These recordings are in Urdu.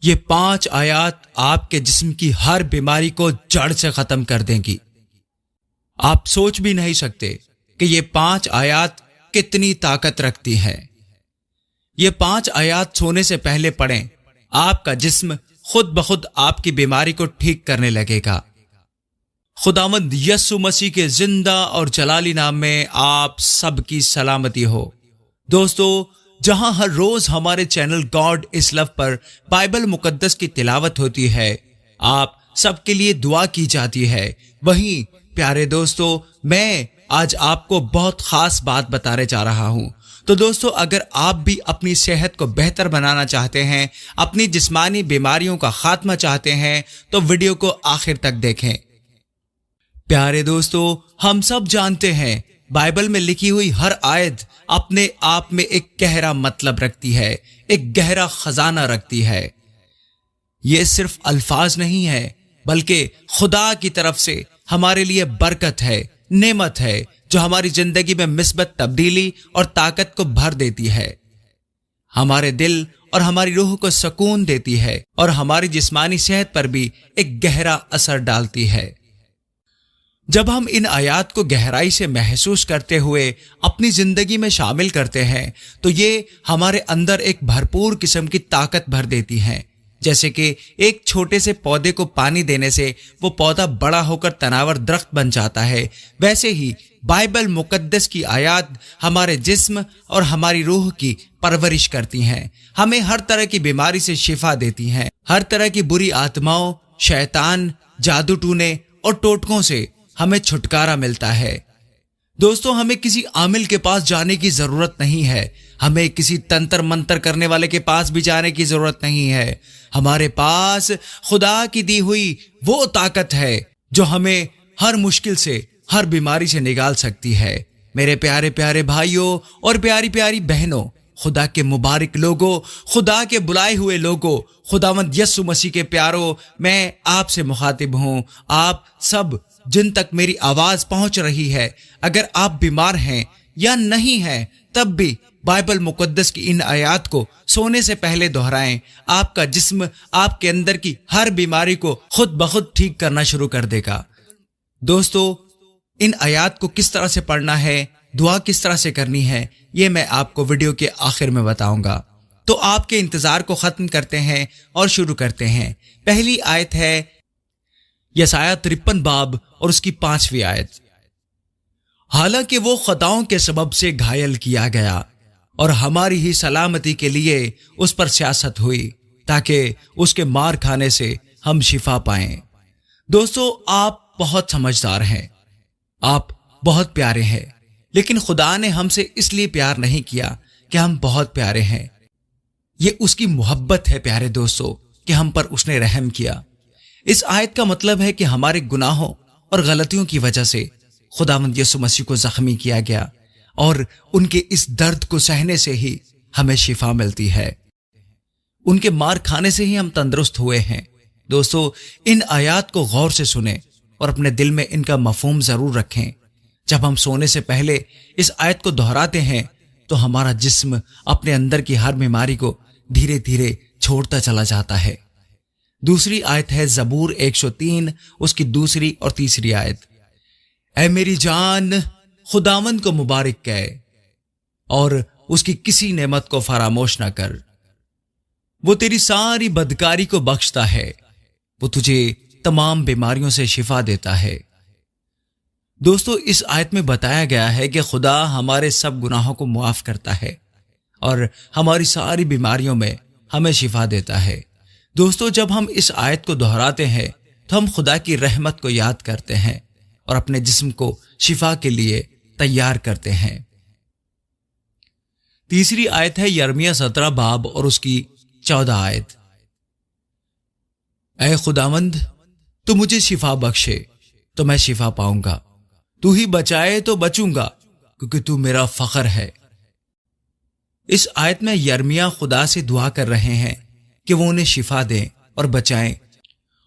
یہ 5 آیات آپ کے جسم کی ہر بیماری کو جڑ سے ختم کر دیں گی۔ آپ سوچ بھی نہیں سکتے کہ یہ 5 آیات کتنی طاقت رکھتی ہیں۔ یہ 5 آیات سونے سے پہلے پڑھیں، آپ کا جسم خود بخود آپ کی بیماری کو ٹھیک کرنے لگے گا۔ خداوند یسوع مسیح کے زندہ اور جلالی نام میں آپ سب کی سلامتی ہو۔ دوستو، جہاں ہر روز ہمارے چینل گاڈ از لو پر بائبل مقدس کی تلاوت ہوتی ہے، آپ سب کے لیے دعا کی جاتی ہے، وہیں پیارے دوستو میں آج آپ کو بہت خاص بات بتانے جا رہا ہوں۔ تو دوستو، اگر آپ بھی اپنی صحت کو بہتر بنانا چاہتے ہیں، اپنی جسمانی بیماریوں کا خاتمہ چاہتے ہیں، تو ویڈیو کو آخر تک دیکھیں۔ پیارے دوستو، ہم سب جانتے ہیں بائبل میں لکھی ہوئی ہر آیت اپنے آپ میں ایک گہرا مطلب رکھتی ہے، ایک گہرا خزانہ رکھتی ہے۔ یہ صرف الفاظ نہیں ہے، بلکہ خدا کی طرف سے ہمارے لیے برکت ہے، نعمت ہے، جو ہماری زندگی میں مثبت تبدیلی اور طاقت کو بھر دیتی ہے، ہمارے دل اور ہماری روح کو سکون دیتی ہے، اور ہماری جسمانی صحت پر بھی ایک گہرا اثر ڈالتی ہے۔ جب ہم ان آیات کو گہرائی سے محسوس کرتے ہوئے اپنی زندگی میں شامل کرتے ہیں تو یہ ہمارے اندر ایک بھرپور قسم کی طاقت بھر دیتی ہیں۔ جیسے کہ ایک چھوٹے سے پودے کو پانی دینے سے وہ پودا بڑا ہو کر تناور درخت بن جاتا ہے، ویسے ہی بائبل مقدس کی آیات ہمارے جسم اور ہماری روح کی پرورش کرتی ہیں، ہمیں ہر طرح کی بیماری سے شفا دیتی ہیں، ہر طرح کی بری آتماؤں، شیطان، جادو ٹونے اور ٹوٹکوں سے ہمیں چھٹکارا ملتا ہے۔ دوستو، ہمیں کسی عامل کے پاس جانے کی ضرورت نہیں ہے، ہمیں کسی تنتر منتر کرنے والے کے پاس بھی جانے کی ضرورت نہیں ہے۔ ہمارے پاس خدا کی دی ہوئی وہ طاقت ہے جو ہمیں ہر مشکل سے، ہر بیماری سے نکال سکتی ہے۔ میرے پیارے پیارے بھائیوں اور پیاری پیاری بہنوں، خدا کے مبارک لوگوں، خدا کے بلائے ہوئے لوگوں، خداوند یسوع مسیح کے پیاروں، میں آپ سے مخاطب ہوں، آپ سب جن تک میری آواز پہنچ رہی ہے، اگر آپ بیمار ہیں یا نہیں ہیں تب بھی بائبل مقدس کی ان آیات کو سونے سے پہلے دہرائیں، آپ کا جسم آپ کے اندر کی ہر بیماری کو خود بخود ٹھیک کرنا شروع کر دے گا۔ دوستو، ان آیات کو کس طرح سے پڑھنا ہے، دعا کس طرح سے کرنی ہے، یہ میں آپ کو ویڈیو کے آخر میں بتاؤں گا۔ تو آپ کے انتظار کو ختم کرتے ہیں اور شروع کرتے ہیں۔ پہلی آیت ہے یسایہ 53 باب اور اس کی 5ویں آیت۔ حالانکہ وہ خطاؤں کے سبب سے گھائل کیا گیا اور ہماری ہی سلامتی کے لیے اس پر سیاست ہوئی، تاکہ اس کے مار کھانے سے ہم شفا پائیں۔ دوستو، آپ بہت سمجھدار ہیں، آپ بہت پیارے ہیں، لیکن خدا نے ہم سے اس لیے پیار نہیں کیا کہ ہم بہت پیارے ہیں۔ یہ اس کی محبت ہے پیارے دوستو کہ ہم پر اس نے رحم کیا۔ اس آیت کا مطلب ہے کہ ہمارے گناہوں اور غلطیوں کی وجہ سے خداوند یسوع مسیح کو زخمی کیا گیا، اور ان کے اس درد کو سہنے سے ہی ہمیں شفا ملتی ہے، ان کے مار کھانے سے ہی ہم تندرست ہوئے ہیں۔ دوستو، ان آیات کو غور سے سنیں اور اپنے دل میں ان کا مفہوم ضرور رکھیں۔ جب ہم سونے سے پہلے اس آیت کو دہراتے ہیں تو ہمارا جسم اپنے اندر کی ہر بیماری کو دھیرے دھیرے چھوڑتا چلا جاتا ہے۔ دوسری آیت ہے زبور 103، اس کی 2 اور 3 آیت۔ اے میری جان، خداوند کو مبارک کہے اور اس کی کسی نعمت کو فراموش نہ کر۔ وہ تیری ساری بدکاری کو بخشتا ہے، وہ تجھے تمام بیماریوں سے شفا دیتا ہے۔ دوستو، اس آیت میں بتایا گیا ہے کہ خدا ہمارے سب گناہوں کو معاف کرتا ہے اور ہماری ساری بیماریوں میں ہمیں شفا دیتا ہے۔ دوستو، جب ہم اس آیت کو دہراتے ہیں تو ہم خدا کی رحمت کو یاد کرتے ہیں اور اپنے جسم کو شفا کے لیے تیار کرتے ہیں۔ 3 آیت ہے یرمیہ 17 باب اور اس کی 14 آیت۔ اے خداوند، تو مجھے شفا بخشے تو میں شفا پاؤں گا، تو ہی بچائے تو بچوں گا، کیونکہ تو میرا فخر ہے۔ اس آیت میں یرمیہ خدا سے دعا کر رہے ہیں کہ وہ انہیں شفا دیں اور بچائیں،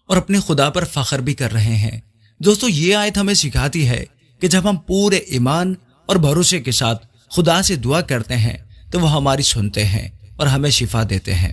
اور اپنے خدا پر فخر بھی کر رہے ہیں۔ دوستو، یہ آیت ہمیں سکھاتی ہے کہ جب ہم پورے ایمان اور بھروسے کے ساتھ خدا سے دعا کرتے ہیں تو وہ ہماری سنتے ہیں اور ہمیں شفا دیتے ہیں۔